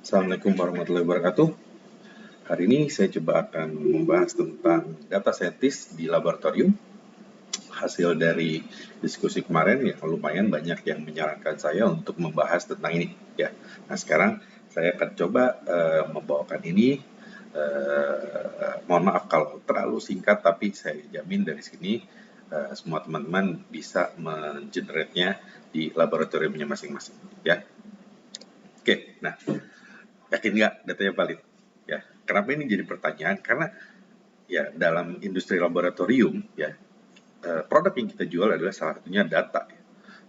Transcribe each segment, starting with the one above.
Assalamualaikum warahmatullahi wabarakatuh. Hari ini saya coba akan membahas tentang data scientist di laboratorium. Hasil dari diskusi kemarin yang lumayan banyak yang menyarankan saya untuk membahas tentang ini. Ya, nah sekarang saya akan coba membawakan ini. Mohon maaf kalau terlalu singkat, tapi saya jamin dari sini semua teman-teman bisa mengenerate-nya di laboratoriumnya masing-masing. Ya, oke. Nah, yakin nggak datanya valid? Ya, kenapa ini jadi pertanyaan? Karena ya dalam industri laboratorium ya produk yang kita jual adalah salah satunya data.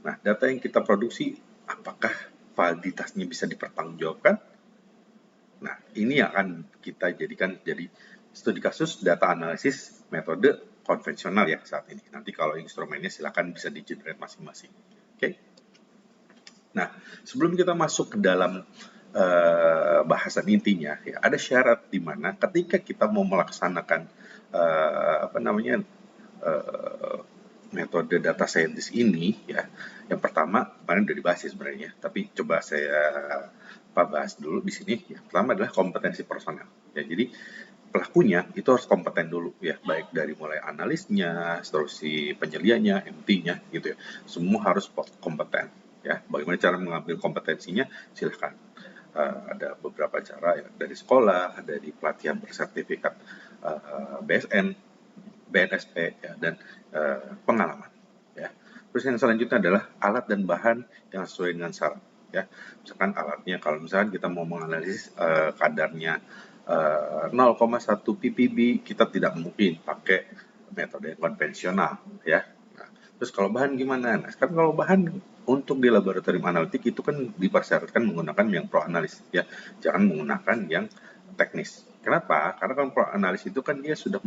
Nah, data yang kita produksi apakah validitasnya bisa dipertanggungjawabkan? Nah, ini yang akan kita jadikan jadi studi kasus data analisis metode konvensional ya saat ini. Nanti kalau instrumennya silakan bisa di-generate masing-masing. Oke. Nah, sebelum kita masuk ke dalam bahasan intinya, ya, ada syarat di mana ketika kita mau melaksanakan metode data scientist ini, ya, yang pertama kemarin udah dibahas ya sebenarnya, tapi coba saya bahas dulu di sini. Ya, pertama adalah kompetensi personal. Ya, jadi pelakunya itu harus kompeten dulu ya, baik dari mulai analisnya, terus si penyelianya, MT-nya gitu ya, semua harus kompeten ya. Bagaimana cara mengambil kompetensinya? Silahkan ada beberapa cara ya, dari sekolah, dari pelatihan bersertifikat BSN, BNSP ya, dan pengalaman ya. Terus yang selanjutnya adalah alat dan bahan yang sesuai dengan syarat ya. Misalkan alatnya, kalau misalkan kita mau menganalisis kadarnya 0,1 ppb, kita tidak mungkin pakai metode konvensional ya. Nah, terus kalau bahan gimana? Nah, sekarang kalau bahan untuk di laboratorium analitik itu kan dipersyaratkan menggunakan yang pro analis ya, jangan menggunakan yang teknis. Kenapa? Karena kan pro analis itu kan dia sudah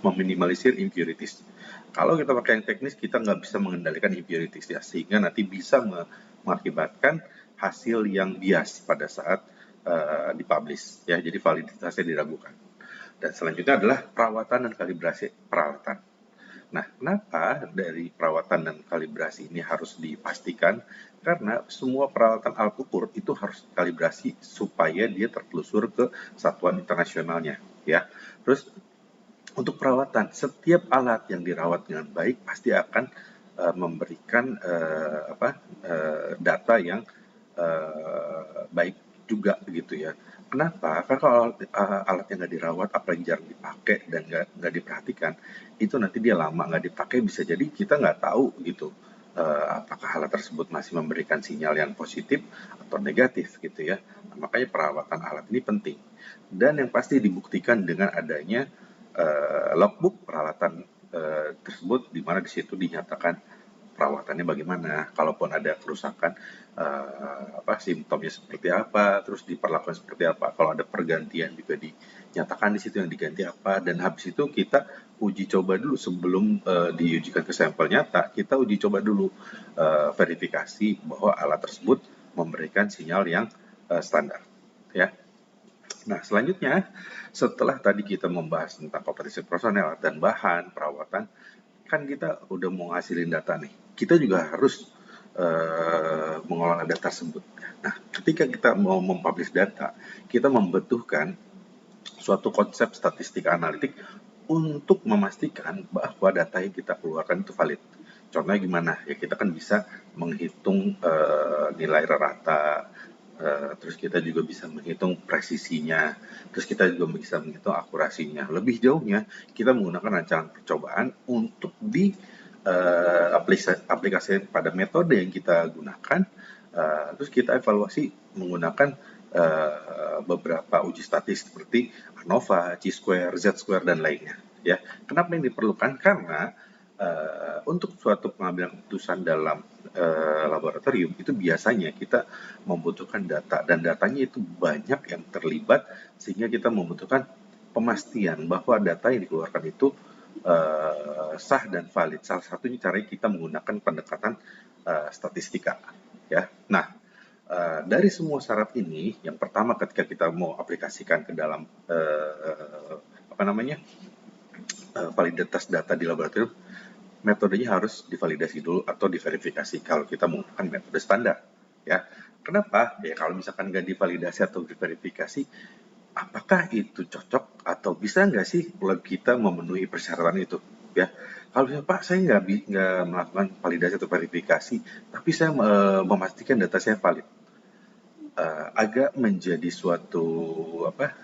meminimalisir impurities. Kalau kita pakai yang teknis, kita nggak bisa mengendalikan impurities ya, sehingga nanti bisa mengakibatkan hasil yang bias pada saat dipublish ya, jadi validitasnya diragukan. Dan selanjutnya adalah perawatan dan kalibrasi peralatan. Nah, kenapa dari perawatan dan kalibrasi ini harus dipastikan? Karena semua peralatan alat ukur itu harus kalibrasi supaya dia tertelusur ke satuan internasionalnya ya. Terus untuk perawatan, setiap alat yang dirawat dengan baik pasti akan memberikan data yang baik juga gitu ya. Kenapa? Karena kalau alat yang nggak dirawat, apa yang jarang dipakai dan nggak diperhatikan, itu nanti dia lama nggak dipakai, bisa jadi kita nggak tahu gitu apakah alat tersebut masih memberikan sinyal yang positif atau negatif gitu ya. Nah, makanya perawatan alat ini penting. Dan yang pasti dibuktikan dengan adanya logbook peralatan tersebut, di mana di situ dinyatakan perawatannya bagaimana, kalaupun ada kerusakan simptomnya seperti apa, terus diperlakukan seperti apa, kalau ada pergantian juga dinyatakan di situ yang diganti apa, dan habis itu kita uji coba dulu sebelum diujikan ke sampel nyata, kita uji coba dulu verifikasi bahwa alat tersebut memberikan sinyal yang standar ya. Nah, selanjutnya setelah tadi kita membahas tentang kompetensi personel dan bahan perawatan, kan kita udah mau ngasilin data nih, kita juga harus mengelola data tersebut. Nah, ketika kita mau mempublish data, kita membutuhkan suatu konsep statistik analitik untuk memastikan bahwa data yang kita keluarkan itu valid. Contohnya gimana? Ya, kita kan bisa menghitung nilai rata, terus kita juga bisa menghitung presisinya, terus kita juga bisa menghitung akurasinya. Lebih jauhnya, kita menggunakan rancangan percobaan untuk aplikasi pada metode yang kita gunakan, terus kita evaluasi menggunakan beberapa uji statistik seperti ANOVA, Chi-square, Z-square, dan lainnya. Ya, kenapa ini diperlukan? Karena untuk suatu pengambilan keputusan dalam laboratorium itu biasanya kita membutuhkan data, dan datanya itu banyak yang terlibat, sehingga kita membutuhkan pemastian bahwa data yang dikeluarkan itu sah dan valid. Salah satunya caranya kita menggunakan pendekatan statistika ya. Nah, dari semua syarat ini, yang pertama ketika kita mau aplikasikan ke dalam validitas data di laboratorium, metodenya harus divalidasi dulu atau diverifikasi kalau kita menggunakan metode standar ya. Kenapa? Ya kalau misalkan nggak divalidasi atau diverifikasi, apakah itu cocok atau bisa nggak sih lab kita memenuhi persyaratan itu? Ya, kalau misalnya Pak saya nggak melakukan validasi atau verifikasi, tapi saya memastikan data saya valid, agak menjadi suatu apa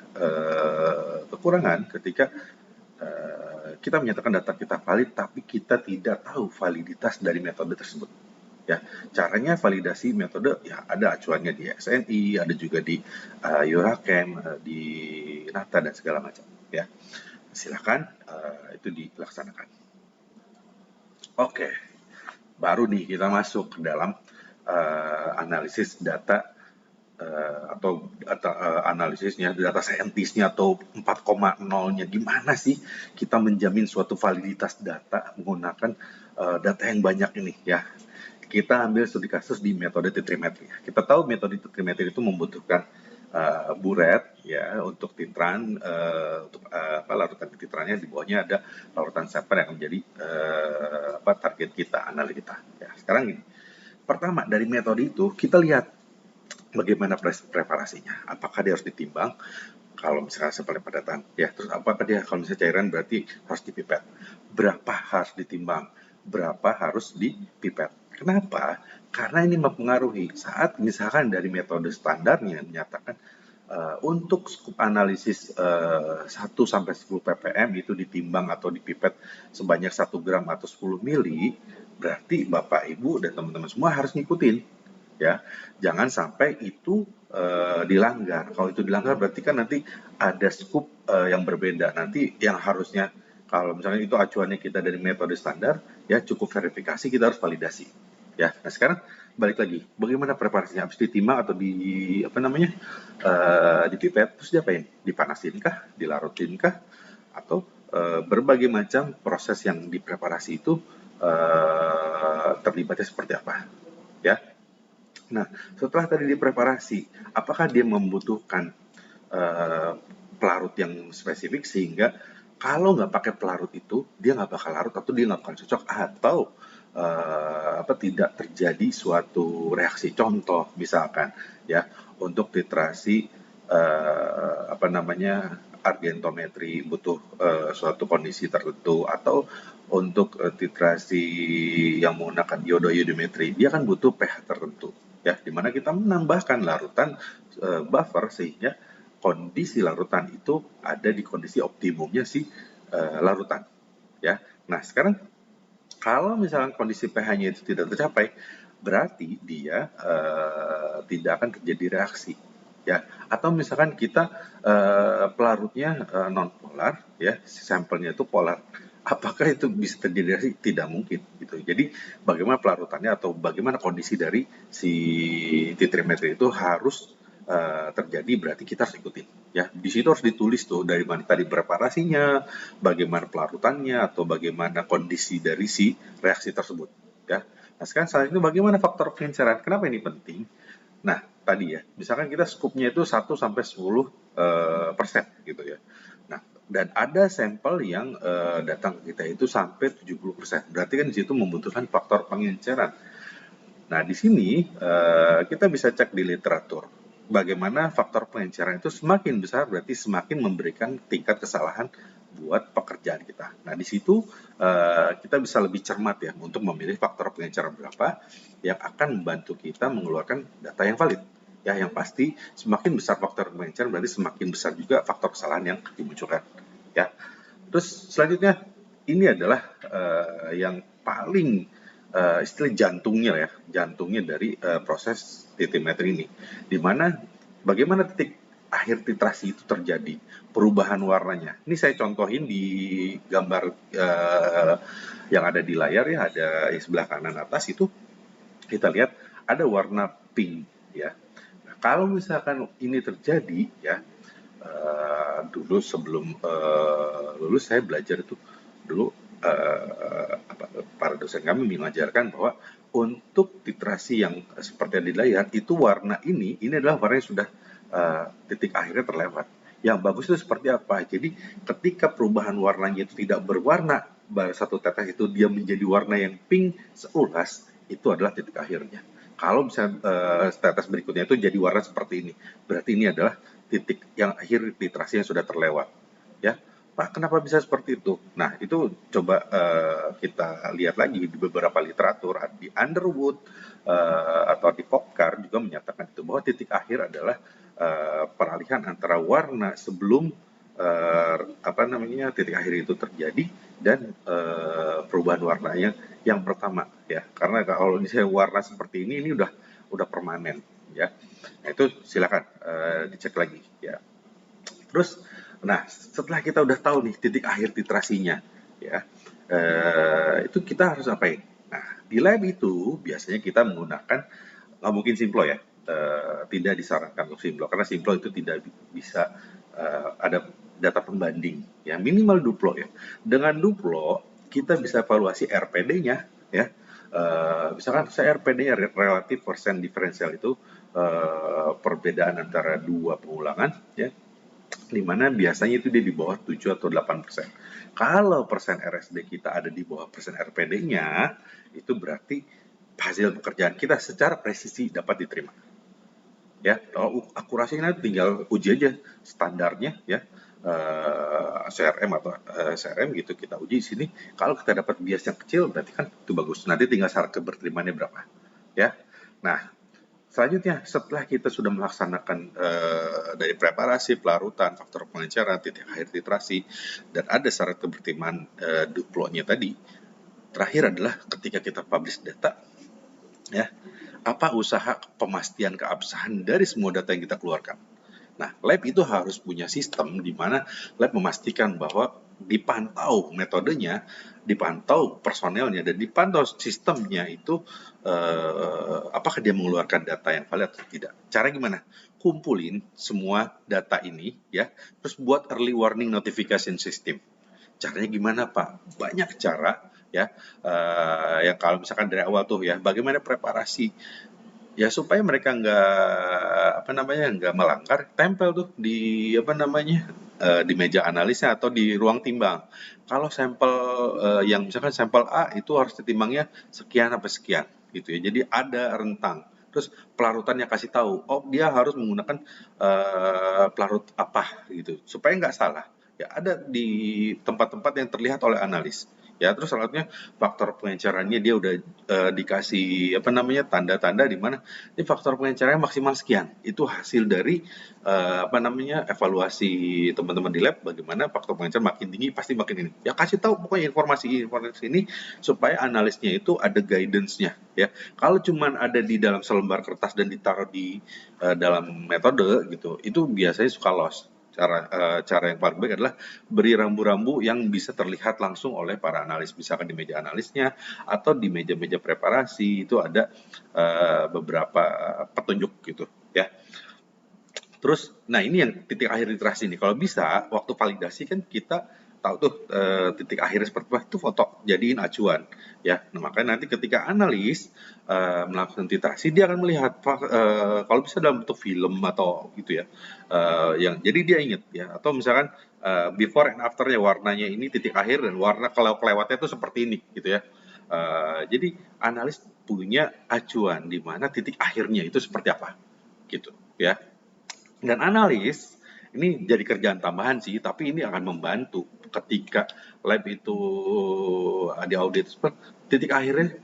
kekurangan ketika kita menyatakan data kita valid, tapi kita tidak tahu validitas dari metode tersebut. Ya, caranya validasi metode ya ada acuannya di XNI, ada juga di Eurachem, di Nata dan segala macam. Ya, silakan itu dilaksanakan. Oke, baru nih kita masuk ke dalam analisis data atau analisisnya, data saintisnya atau 4,0-nya gimana sih kita menjamin suatu validitas data menggunakan data yang banyak ini ya. Kita ambil studi kasus di metode titrimetri. Kita tahu metode titrimetri itu membutuhkan buret ya untuk titran, untuk larutan titrannya, di bawahnya ada larutan sampel yang menjadi target kita, analis kita. Ya, sekarang ini pertama dari metode itu kita lihat bagaimana preparasinya. Apakah dia harus ditimbang? Kalau misalnya seperti padatan, ya terus apakah dia kalau misalnya cairan berarti harus dipipet? Berapa harus ditimbang? Berapa harus dipipet? Kenapa? Karena ini mempengaruhi saat misalkan dari metode standarnya menyatakan untuk skup analisis 1 sampai 10 ppm itu ditimbang atau dipipet sebanyak 1 gram atau 10 mili, berarti Bapak Ibu dan teman-teman semua harus ngikutin ya. Jangan sampai itu dilanggar. Kalau itu dilanggar berarti kan nanti ada skup yang berbeda. Nanti yang harusnya kalau misalnya itu acuannya kita dari metode standar, ya cukup verifikasi, kita harus validasi. Ya, nah sekarang balik lagi, bagaimana preparasinya? Habis ditimbang atau dipipet, terus diapain? Dipanasin kah? Dilarutin kah? Atau berbagai macam proses yang dipreparasi itu terlibatnya seperti apa? Ya. Nah, setelah tadi dipreparasi, apakah dia membutuhkan pelarut yang spesifik sehingga kalau nggak pakai pelarut itu dia nggak bakal larut atau dia nggak bakal cocok atau tidak terjadi suatu reaksi. Contoh misalkan ya untuk titrasi argentometri butuh suatu kondisi tertentu atau untuk titrasi yang menggunakan iodometri dia kan butuh pH tertentu ya, dimana kita menambahkan larutan buffer sehingga kondisi larutan itu ada di kondisi optimumnya si larutan ya. Nah sekarang kalau misalnya kondisi pH-nya itu tidak tercapai, berarti dia tidak akan terjadi reaksi ya. Atau misalkan kita pelarutnya non polar ya, sampelnya itu polar, apakah itu bisa terjadi reaksi? Tidak mungkin gitu. Jadi bagaimana pelarutannya atau bagaimana kondisi dari si titrimetri itu harus terjadi, berarti kita harus ikutin ya. Di situ harus ditulis tuh dari mana tadi preparasinya, bagaimana pelarutannya atau bagaimana kondisi dari si reaksi tersebut ya. Nah sekarang selanjutnya bagaimana faktor pengenceran? Kenapa ini penting? Nah tadi ya, misalkan kita skupnya itu 1 sampai 10% gitu ya. Nah, dan ada sampel yang datang ke kita itu sampai 70%. Berarti kan di situ membutuhkan faktor pengenceran. Nah, di sini kita bisa cek di literatur. Bagaimana faktor pengenceran itu semakin besar berarti semakin memberikan tingkat kesalahan buat pekerjaan kita. Nah, di situ kita bisa lebih cermat ya untuk memilih faktor pengenceran berapa yang akan membantu kita mengeluarkan data yang valid. Ya, yang pasti semakin besar faktor pengenceran berarti semakin besar juga faktor kesalahan yang dimunculkan. Ya, terus selanjutnya ini adalah yang paling istilah jantungnya dari proses titrimetri ini, di mana bagaimana titik akhir titrasi itu terjadi, perubahan warnanya. Ini saya contohin di gambar yang ada di layar ya, ada di sebelah kanan atas itu kita lihat ada warna pink ya. Nah, kalau misalkan ini terjadi ya, dulu sebelum lulus saya belajar itu dulu para dosen kami mengajarkan bahwa untuk titrasi yang seperti yang di layar itu warna ini adalah warna yang sudah titik akhirnya terlewat. Yang bagus itu seperti apa? Jadi ketika perubahan warnanya itu tidak berwarna, satu tetes itu dia menjadi warna yang pink seulas, itu adalah titik akhirnya. Kalau misalnya status berikutnya itu jadi warna seperti ini, berarti ini adalah titik yang akhir literasi yang sudah terlewat. Ya, Pak, kenapa bisa seperti itu? Nah, itu coba kita lihat lagi di beberapa literatur, di Underwood atau di Popcar juga menyatakan itu bahwa titik akhir adalah peralihan antara warna sebelum apa namanya titik akhir itu terjadi dan perubahan warnanya yang pertama, ya, karena kalau misalnya warna seperti ini udah permanen, ya. Nah, itu silakan dicek lagi, ya. Terus, nah, setelah kita udah tahu nih titik akhir titrasinya, ya, itu kita harus apain? Nah, di lab itu biasanya kita menggunakan, nggak mungkin Simplo ya, tidak disarankan untuk Simplo karena Simplo itu tidak bisa ada data pembanding, ya, minimal Duplo ya. Dengan Duplo kita bisa evaluasi RPD-nya, ya. Misalkan saya RPD-nya relatif persen diferensial itu perbedaan antara dua pengulangan, ya, di mana biasanya itu dia di bawah 7 atau 8%. Kalau persen RSD kita ada di bawah persen RPD-nya, itu berarti hasil pekerjaan kita secara presisi dapat diterima. Ya, kalau akurasinya tinggal uji aja standarnya, ya, CRM atau SRM gitu kita uji di sini. Kalau kita dapat bias yang kecil berarti kan itu bagus. Nanti tinggal syarat keberterimaannya berapa, ya. Nah, selanjutnya, setelah kita sudah melaksanakan dari preparasi, pelarutan, faktor pengenceran, titik akhir titrasi, dan ada syarat keberterimaan Duplo-nya tadi, terakhir adalah ketika kita publish data, ya, apa usaha pemastian keabsahan dari semua data yang kita keluarkan. Nah, lab itu harus punya sistem di mana lab memastikan bahwa dipantau metodenya, dipantau personelnya, dan dipantau sistemnya itu apakah dia mengeluarkan data yang valid atau tidak. Cara gimana? Kumpulin semua data ini, ya, terus buat early warning notification system. Caranya gimana, Pak? Banyak cara, ya. Yang kalau misalkan dari awal tuh, ya, bagaimana preparasi, ya, supaya mereka nggak melanggar, tempel tuh di di meja analisnya atau di ruang timbang. Kalau sampel yang misalkan sampel A itu harus ditimbangnya sekian sampai sekian gitu ya. Jadi ada rentang. Terus pelarutannya kasih tahu, oh dia harus menggunakan pelarut apa gitu supaya nggak salah. Ya, ada di tempat-tempat yang terlihat oleh analis. Ya, terus selanjutnya faktor pengencerannya dia udah dikasih tanda-tanda di mana ini faktor pengencerannya maksimal sekian. Itu hasil dari evaluasi teman-teman di lab bagaimana faktor pengenceran makin tinggi pasti makin ini. Ya, kasih tahu pokoknya informasi ini supaya analisnya itu ada guidance-nya, ya. Kalau cuman ada di dalam selembar kertas dan ditaruh di dalam metode gitu, itu biasanya suka lost. Cara yang paling baik adalah beri rambu-rambu yang bisa terlihat langsung oleh para analis, misalkan di meja analisnya atau di meja-meja preparasi itu ada beberapa petunjuk gitu, ya. Terus, nah ini yang titik akhir literasi nih. Kalau bisa waktu validasi kan kita tahu tuh titik akhirnya seperti apa, itu foto, jadiin acuan, ya. Nah, makanya nanti ketika analis melakukan titrasi dia akan melihat kalau bisa dalam bentuk film atau gitu ya, yang jadi dia ingat ya, atau misalkan before and afternya warnanya ini titik akhir dan warna kelewatnya itu seperti ini gitu ya. Jadi analis punya acuan di mana titik akhirnya itu seperti apa gitu ya. Dan analis ini jadi kerjaan tambahan sih, tapi ini akan membantu ketika lab itu diaudit titik akhirnya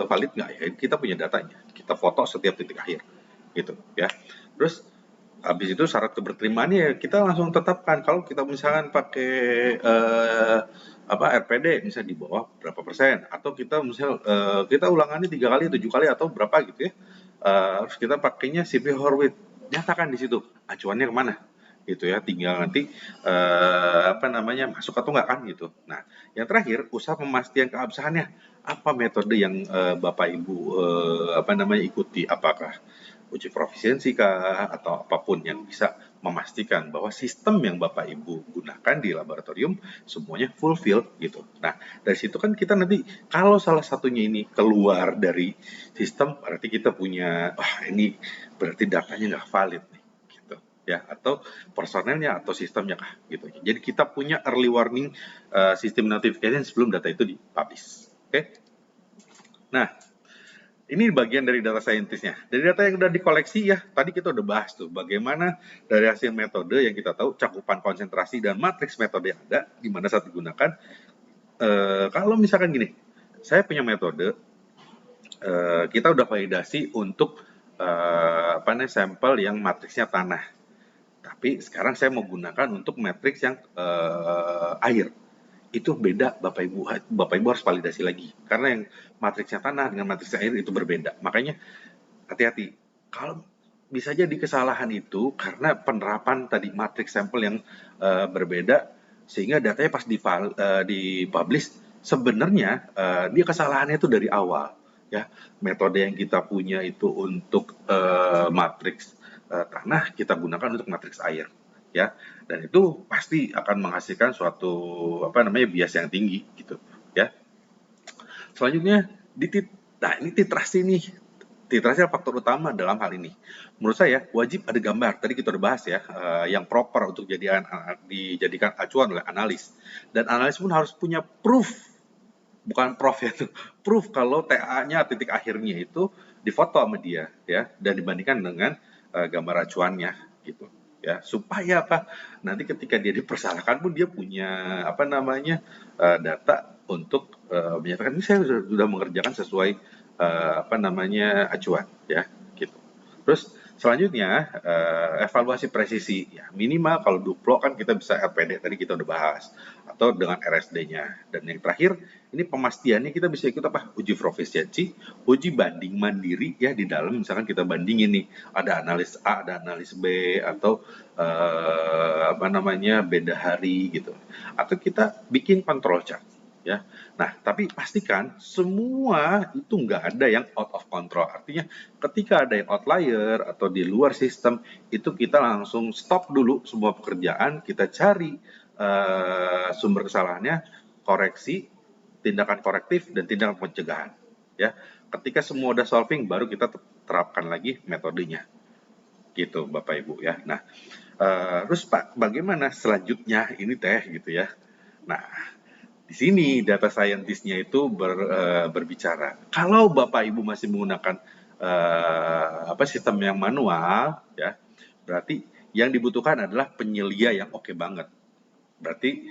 valid nggak ya, kita punya datanya, kita foto setiap titik akhir gitu ya. Terus habis itu syarat keberterimaannya ya kita langsung tetapkan. Kalau kita misalkan pakai RPD misalnya di bawah berapa persen, atau kita kita ulangannya 3 kali 7 kali atau berapa gitu ya, harus kita pakainya CP Horwitz, nyatakan di situ acuannya kemana gitu ya, tinggal nanti masuk atau enggak kan gitu. Nah, yang terakhir usaha pemastian keabsahannya, apa metode yang Bapak Ibu ikuti, apakah uji profisiensi kah atau apapun yang bisa memastikan bahwa sistem yang Bapak Ibu gunakan di laboratorium semuanya fulfill gitu. Nah, dari situ kan kita nanti kalau salah satunya ini keluar dari sistem berarti kita punya ini berarti datanya nggak valid nih gitu ya, atau personelnya atau sistemnya kah gitu. Jadi kita punya early warning sistem notification sebelum data itu dipublish. Oke. Nah, ini bagian dari data scientist-nya. Dari data yang udah dikoleksi ya, tadi kita udah bahas tuh bagaimana dari hasil metode yang kita tahu cakupan konsentrasi dan matriks metode yang ada di mana saat digunakan. Kalau misalkan gini, saya punya metode, kita udah validasi untuk sampel yang matriksnya tanah. Tapi sekarang saya mau gunakan untuk matriks yang air. Itu beda Bapak Ibu harus validasi lagi. Karena yang matriksnya tanah dengan matriks air itu berbeda. Makanya hati-hati. Kalau bisa jadi kesalahan itu karena penerapan tadi matriks sampel yang berbeda, sehingga datanya pas dipublish sebenarnya dia kesalahannya itu dari awal. Ya, metode yang kita punya itu untuk matriks tanah, kita gunakan untuk matriks air, ya, dan itu pasti akan menghasilkan suatu bias yang tinggi gitu, ya. Selanjutnya nah ini titrasi nih. Titrasi adalah faktor utama dalam hal ini. Menurut saya wajib ada gambar. Tadi kita udah bahas ya, yang proper untuk dijadikan acuan oleh analis. Dan analis pun harus punya proof, bukan prof ya, proof kalau TA-nya titik akhirnya itu difoto sama dia ya, dan dibandingkan dengan gambar acuannya gitu ya, supaya apa, nanti ketika dia dipersalahkan pun dia punya data untuk menyatakan ini saya sudah mengerjakan sesuai acuan ya gitu. Terus selanjutnya evaluasi presisi ya, minimal kalau duplo kan kita bisa LPD tadi kita udah bahas, atau dengan RSD-nya. Dan yang terakhir ini pemastiannya kita bisa ikut uji profisiensi, uji banding mandiri ya, di dalam misalkan kita bandingin nih ada analis A, ada analis B, atau beda hari gitu, atau kita bikin control chart ya. Nah, tapi pastikan semua itu nggak ada yang out of control. Artinya ketika ada yang outlier atau di luar sistem, itu kita langsung stop dulu semua pekerjaan, kita cari sumber kesalahannya, koreksi, tindakan korektif, dan tindakan pencegahan. Ya, ketika semua udah solving, baru kita terapkan lagi metodenya. Gitu, Bapak Ibu ya. Nah, terus Pak, bagaimana selanjutnya ini gitu ya. Nah, di sini data scientist-nya itu berbicara. Kalau Bapak Ibu masih menggunakan sistem yang manual, ya, berarti yang dibutuhkan adalah penyelia yang oke banget. Berarti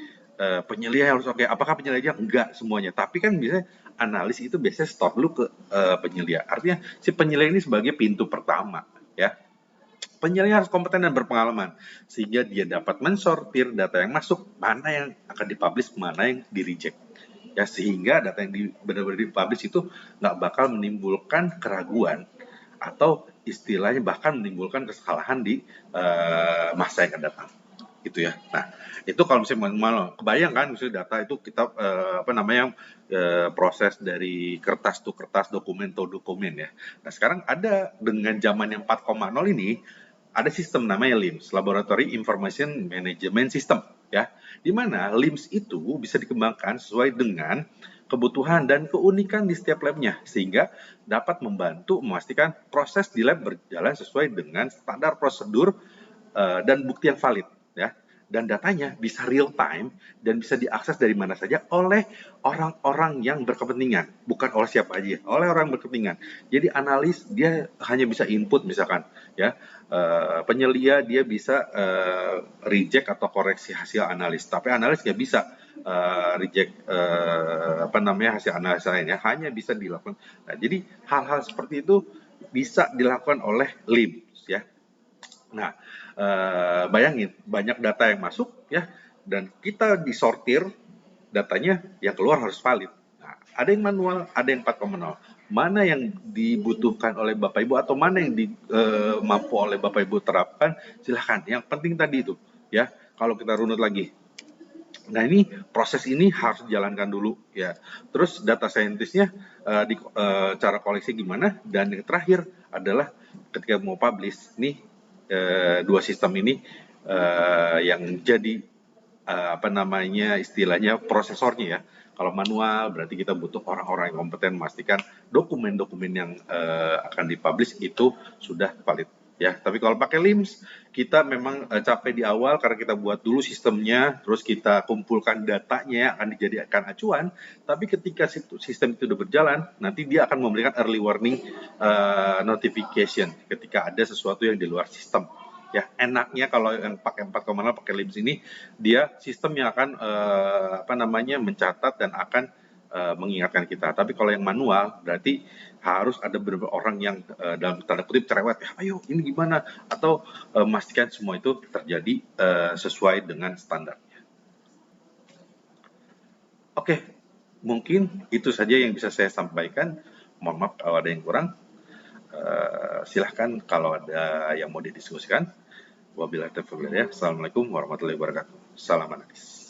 penyelia harus oke. Apakah penyelia? Enggak semuanya. Tapi kan biasanya analis itu biasanya stop dulu ke penyelia. Artinya si penyelia ini sebagai pintu pertama, ya. Penyelia harus kompeten dan berpengalaman sehingga dia dapat mensortir data yang masuk, mana yang akan dipublish, mana yang di-reject. Ya, sehingga data yang benar-benar dipublish itu nggak bakal menimbulkan keraguan atau istilahnya bahkan menimbulkan kesalahan di masa yang akan datang. Gitu ya. Nah, itu kalau misalnya manual, kebayang kan misalnya data itu kita proses dari kertas to kertas, dokumen to dokumen ya. Nah, sekarang ada dengan zaman yang 4.0 ini, ada sistem namanya LIMS, Laboratory Information Management System ya, di mana LIMS itu bisa dikembangkan sesuai dengan kebutuhan dan keunikan di setiap labnya, sehingga dapat membantu memastikan proses di lab berjalan sesuai dengan standar prosedur dan bukti yang valid ya, dan datanya bisa real time dan bisa diakses dari mana saja oleh orang-orang yang berkepentingan, bukan oleh siapa aja, oleh orang yang berkepentingan. Jadi analis dia hanya bisa input misalkan ya, penyelia dia bisa reject atau koreksi hasil analis, tapi analis nggak bisa reject hasil analis lainnya, hanya bisa dilakukan. Nah, jadi hal-hal seperti itu bisa dilakukan oleh LIMS ya. Nah, bayangin banyak data yang masuk ya, dan kita disortir datanya, yang keluar harus valid. Nah, ada yang manual, ada yang 4.0. Mana yang dibutuhkan oleh Bapak Ibu atau mana yang mampu oleh Bapak Ibu terapkan, silahkan. Yang penting tadi itu ya, kalau kita runut lagi. Nah, ini proses ini harus dijalankan dulu ya. Terus data scientist-nya cara koleksi gimana, dan yang terakhir adalah ketika mau publish nih, dua sistem ini yang jadi istilahnya prosesornya ya. Kalau manual berarti kita butuh orang-orang yang kompeten memastikan dokumen-dokumen yang akan dipublish itu sudah valid ya. Tapi kalau pakai LIMS, kita memang capek di awal karena kita buat dulu sistemnya, terus kita kumpulkan datanya akan dijadikan acuan. Tapi ketika sistem itu udah berjalan, nanti dia akan memberikan early warning notification ketika ada sesuatu yang di luar sistem. Ya, enaknya kalau yang pakai 4.0 pakai LIMS ini, dia sistem yang akan mencatat dan akan mengingatkan kita. Tapi kalau yang manual berarti harus ada beberapa orang yang dalam tanda kutip cerewet, ya ayo ini gimana, atau memastikan semua itu terjadi sesuai dengan standarnya. Oke, mungkin itu saja yang bisa saya sampaikan. Mohon maaf kalau ada yang kurang. Silahkan kalau ada yang mau didiskusikan. Wabillahi taufiq wal hidayah. Assalamualaikum warahmatullahi wabarakatuh. Salam analisis.